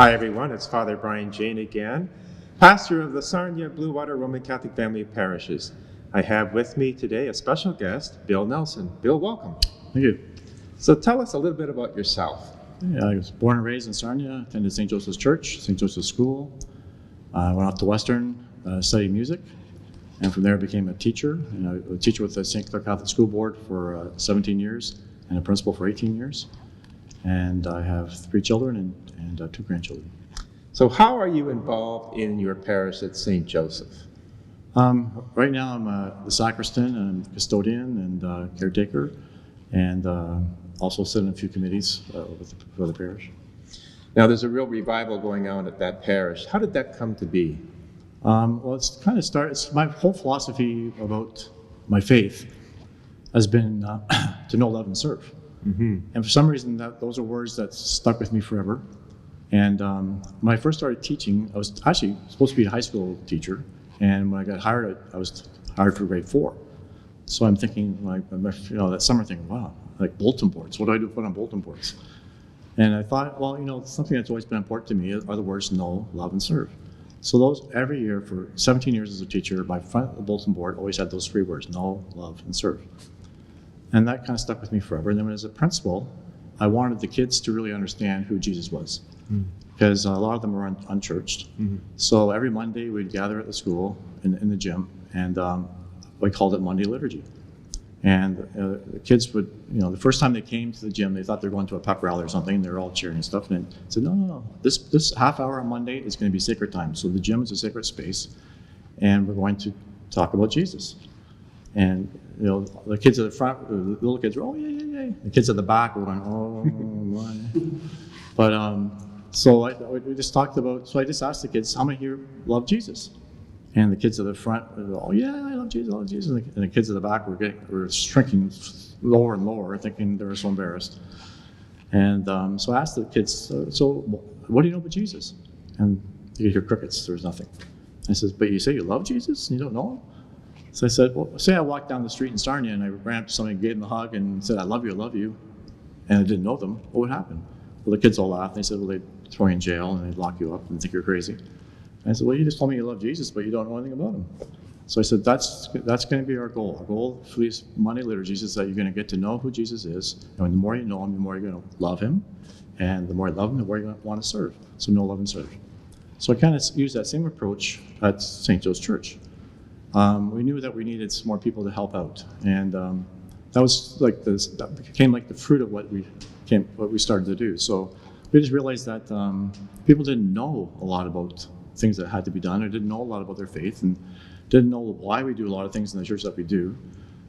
Hi everyone, it's Father Brian Jane again, pastor of the Sarnia Bluewater Roman Catholic Family of Parishes. I have with me today a special guest, Bill Nelson. Bill, welcome. Thank you. So tell us a little bit about yourself. Yeah, I was born and raised in Sarnia, attended St. Joseph's Church, St. Joseph's School. Went off to Western, studied music, and from there became a teacher. A teacher with the St. Clair Catholic School Board for 17 years and a principal for 18 years. And I have 3 children and 2 grandchildren. So how are you involved in your parish at St. Joseph? Right now I'm the sacristan and custodian and caretaker, and also sit in a few committees for the parish. Now there's a real revival going on at that parish. How did that come to be? Well, it's my whole philosophy about my faith has been to know, love, and serve. Mm-hmm. And for some reason, those are words that stuck with me forever. And when I first started teaching, I was actually supposed to be a high school teacher. And when I got hired, I was hired for grade 4. So I'm thinking, that summer thing, wow, like bulletin boards. What do I do to put on bulletin boards? And I thought, well, something that's always been important to me are the words know, love, and serve. So those, every year for 17 years as a teacher, my front of the bulletin board always had those 3 words, know, love, and serve. And that kind of stuck with me forever. And then as a principal, I wanted the kids to really understand who Jesus was. Because a lot of them were unchurched. Mm-hmm. So every Monday we'd gather at the school in the gym, and we called it Monday Liturgy. And the kids would, the first time they came to the gym, they thought they were going to a pep rally or something, and they were all cheering and stuff. And I said, no. This half hour on Monday is going to be sacred time. So the gym is a sacred space, and we're going to talk about Jesus. And the kids at the front, the little kids were, oh yeah. The kids at the back were going, oh my. But so we just talked about. So I just asked the kids, how many here love Jesus? And the kids at the front were, oh yeah, I love Jesus, And the kids at the back were shrinking lower and lower, thinking they were so embarrassed. And so I asked the kids, so what do you know about Jesus? And you hear crickets. There was nothing. I said, but you say you love Jesus and you don't know him? So I said, well, say I walked down the street in Sarnia and I ran up to somebody and gave them a hug and said, I love you, and I didn't know them, what would happen? Well, the kids all laughed. They said, well, they'd throw you in jail and they'd lock you up and think you're crazy. And I said, well, you just told me you love Jesus, but you don't know anything about him. So I said, that's going to be our goal. Our goal for these Monday liturgies is that you're going to get to know who Jesus is, and the more you know him, the more you're going to love him, and the more you love him, the more you're going to want to serve. So know, love, and serve. So I kind of used that same approach at St. Joe's Church. We knew that we needed some more people to help out, and that was like that became like the fruit of what we started to do. So we just realized that people didn't know a lot about things that had to be done, or didn't know a lot about their faith, and didn't know why we do a lot of things in the church that we do.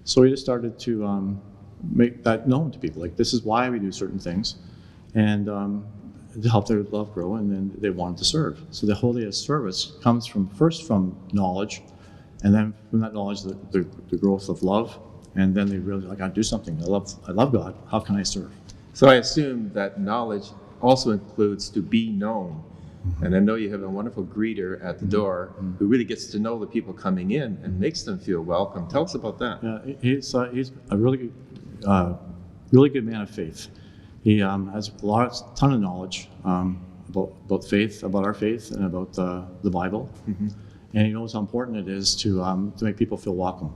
So we just started to make that known to people, like this is why we do certain things, and to help their love grow, and then they wanted to serve. So the Holy Service comes first from knowledge. And then from that knowledge, the growth of love, and then they realize, I got to do something. I love God. How can I serve? So I assume that knowledge also includes to be known. Mm-hmm. And I know you have a wonderful greeter at the door who really gets to know the people coming in and makes them feel welcome. Tell us about that. Yeah, he's a really good man of faith. He has a ton of knowledge about faith, about our faith, and about the Bible. Mm-hmm. And he knows how important it is to make people feel welcome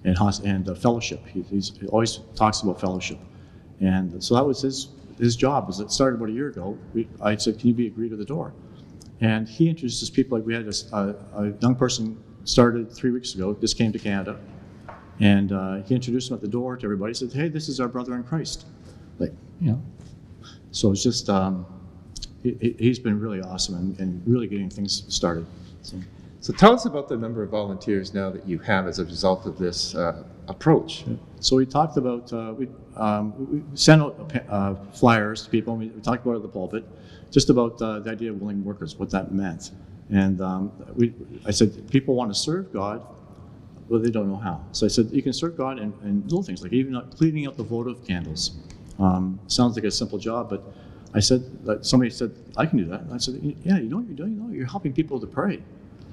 and fellowship. He always talks about fellowship. And so that was his job. As it started about a year ago, I said, can you be a greeter at the door? And he introduces people. Like we had a young person started 3 weeks ago, just came to Canada. And he introduced him at the door to everybody. He said, hey, this is our brother in Christ. So it's just, he's been really awesome and really getting things started. So tell us about the number of volunteers now that you have as a result of this approach. So we talked about, we sent out flyers to people, and we talked about it at the pulpit, just about the idea of willing workers, what that meant. And I said, people want to serve God, but they don't know how. So I said, you can serve God in little things, like even cleaning up the votive candles. Sounds like a simple job, but I said, somebody said, I can do that. And I said, yeah, you know what you're doing? You're helping people to pray.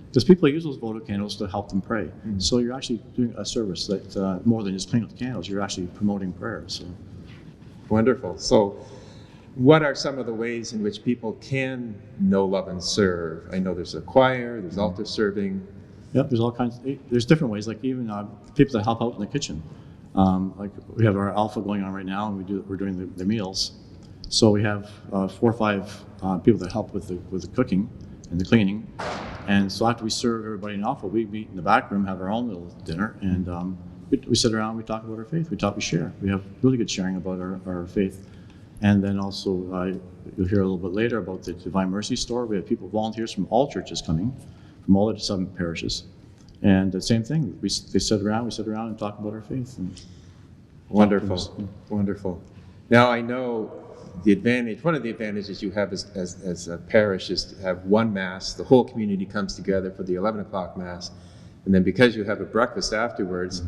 Because people use those votive candles to help them pray. Mm-hmm. So you're actually doing a service that more than just cleaning up the candles, you're actually promoting prayer. So. Wonderful. So What are some of the ways in which people can know, love, and serve? I know there's a choir, there's altar serving. Yep, there's all kinds. There's different ways. Like even people that help out in the kitchen. Like we have our alpha going on right now, and we're doing the meals. So we have 4 or 5 people that help with the cooking and the cleaning. And so after we serve everybody in alpha, we meet in the back room, have our own little dinner, and we sit around, we talk about our faith, we share. We have really good sharing about our faith. And then also, you'll hear a little bit later about the Divine Mercy Store. We have volunteers from all churches coming, from all the 7 parishes. And the same thing, we sit around and talk about our faith. And Wonderful, wonderful. Now I know one of the advantages you have as a parish is to have one Mass. The whole community comes together for the 11 o'clock Mass. And then because you have a breakfast afterwards,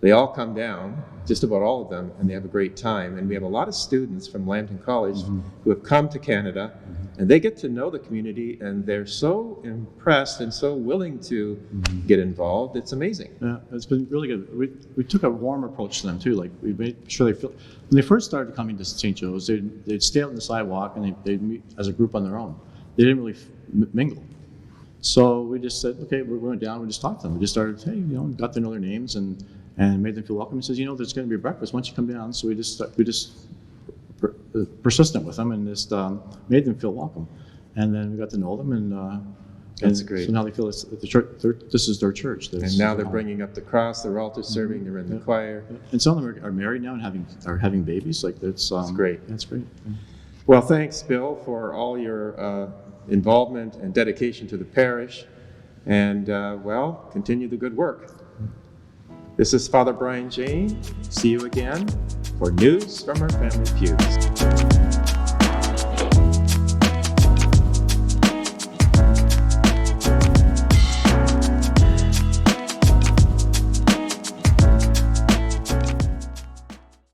they all come down, just about all of them, and they have a great time. And we have a lot of students from Lambton College who have come to Canada, and they get to know the community, and they're so impressed and so willing to get involved. It's amazing. Yeah, it's been really good. We took a warm approach to them too. Like we made sure they feel, when they first started coming to St. Joe's, they'd stay out on the sidewalk and they'd meet as a group on their own. They didn't really mingle. So we just said, okay, we're going down. We just talked to them. We just started, hey, got to know their names and made them feel welcome. He says, there's going to be a breakfast once you come down. So we just persistent with them and just made them feel welcome. And then we got to know them, and that's great. So now they feel it's the church. This is their church. And now they're bringing up the cross. They're altar serving. They're in the choir. And some of them are married now and having babies. Like that's great. That's great. Yeah. Well, thanks, Bill, for all your involvement and dedication to the parish. And continue the good work. This is Father Brian Jane. See you again for news from our family feuds.